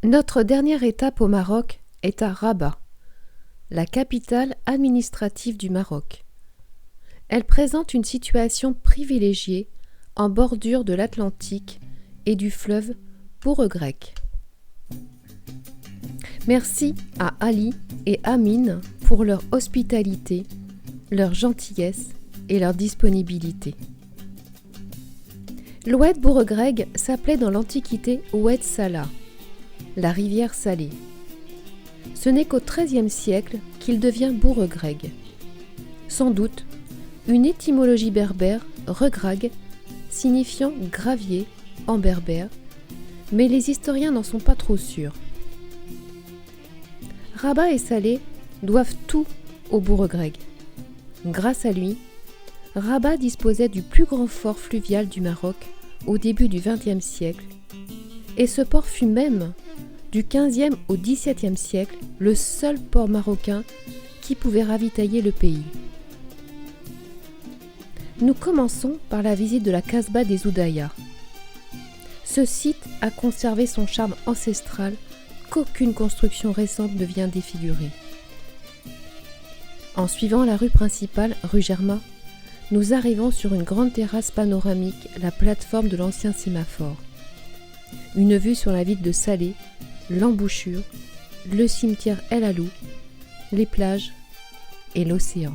Notre dernière étape au Maroc est à Rabat, la capitale administrative du Maroc. Elle présente une situation privilégiée en bordure de l'Atlantique et du fleuve Bourg-Grec. Merci à Ali et Amine pour leur hospitalité, leur gentillesse et leur disponibilité. L'Oued Bourg-Grec s'appelait dans l'Antiquité Oued Salah, la rivière salée. Ce n'est qu'au XIIIe siècle qu'il devient Bourg-Grec. Sans doute une étymologie berbère, regrag, signifiant gravier en berbère, mais les historiens n'en sont pas trop sûrs. Rabat et Salé doivent tout au Bourg-Grec. Grâce à lui, Rabat disposait du plus grand fort fluvial du Maroc au début du XXe siècle, et ce port fut même, du XVe au XVIIe siècle, le seul port marocain qui pouvait ravitailler le pays. Nous commençons par la visite de la Casbah des Oudayas. Ce site a conservé son charme ancestral qu'aucune construction récente ne vient défigurer. En suivant la rue principale, rue Germain, nous arrivons sur une grande terrasse panoramique, la plateforme de l'ancien sémaphore. Une vue sur la ville de Salé, l'embouchure, le cimetière El Alou, les plages et l'océan.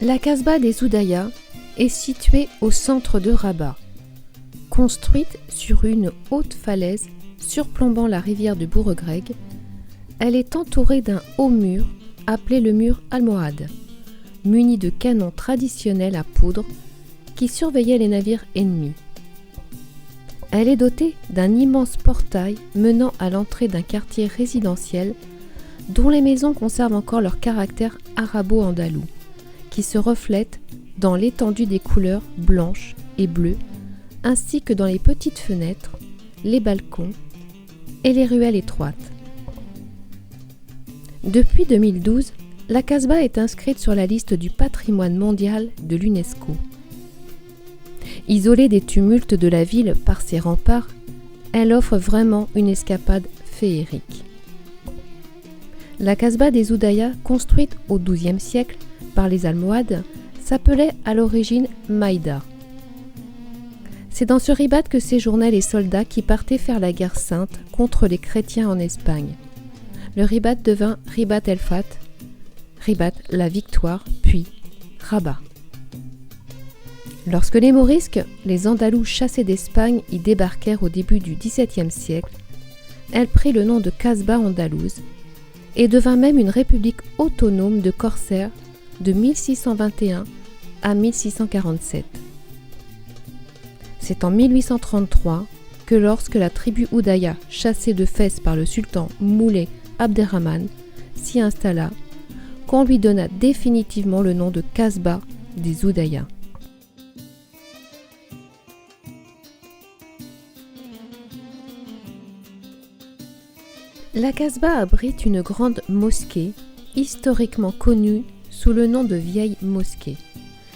La Casbah des Oudayas est située au centre de Rabat. Construite sur une haute falaise surplombant la rivière du Bourg-Grec, elle est entourée d'un haut mur appelé le mur almohade, muni de canons traditionnels à poudre qui surveillaient les navires ennemis. Elle est dotée d'un immense portail menant à l'entrée d'un quartier résidentiel dont les maisons conservent encore leur caractère arabo-andalou, qui se reflète dans l'étendue des couleurs blanches et bleues, ainsi que dans les petites fenêtres, les balcons et les ruelles étroites. Depuis 2012, la Casbah est inscrite sur la liste du patrimoine mondial de l'UNESCO. Isolée des tumultes de la ville par ses remparts, elle offre vraiment une escapade féerique. La Casbah des Oudayas, construite au XIIe siècle par les Almohades, s'appelait à l'origine Maïda. C'est dans ce ribat que séjournaient les soldats qui partaient faire la guerre sainte contre les chrétiens en Espagne. Le ribat devint Ribat el Fat, Ribat la victoire, puis Rabat. Lorsque les Morisques, les Andalous chassés d'Espagne, y débarquèrent au début du XVIIe siècle, elle prit le nom de Casbah andalouse et devint même une république autonome de corsaires de 1621 à 1647. C'est en 1833 que lorsque la tribu Oudaya, chassée de Fès par le sultan Moulay Abderrahmane, s'y installa, qu'on lui donna définitivement le nom de Casbah des Oudayas. La Casbah abrite une grande mosquée, historiquement connue sous le nom de Vieille Mosquée,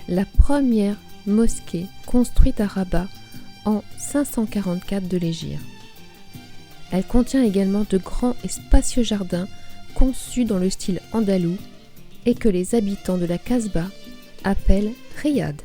la première mosquée construite à Rabat en 544 de l'Hégire. Elle contient également de grands et spacieux jardins conçus dans le style andalou et que les habitants de la Casbah appellent Riyad.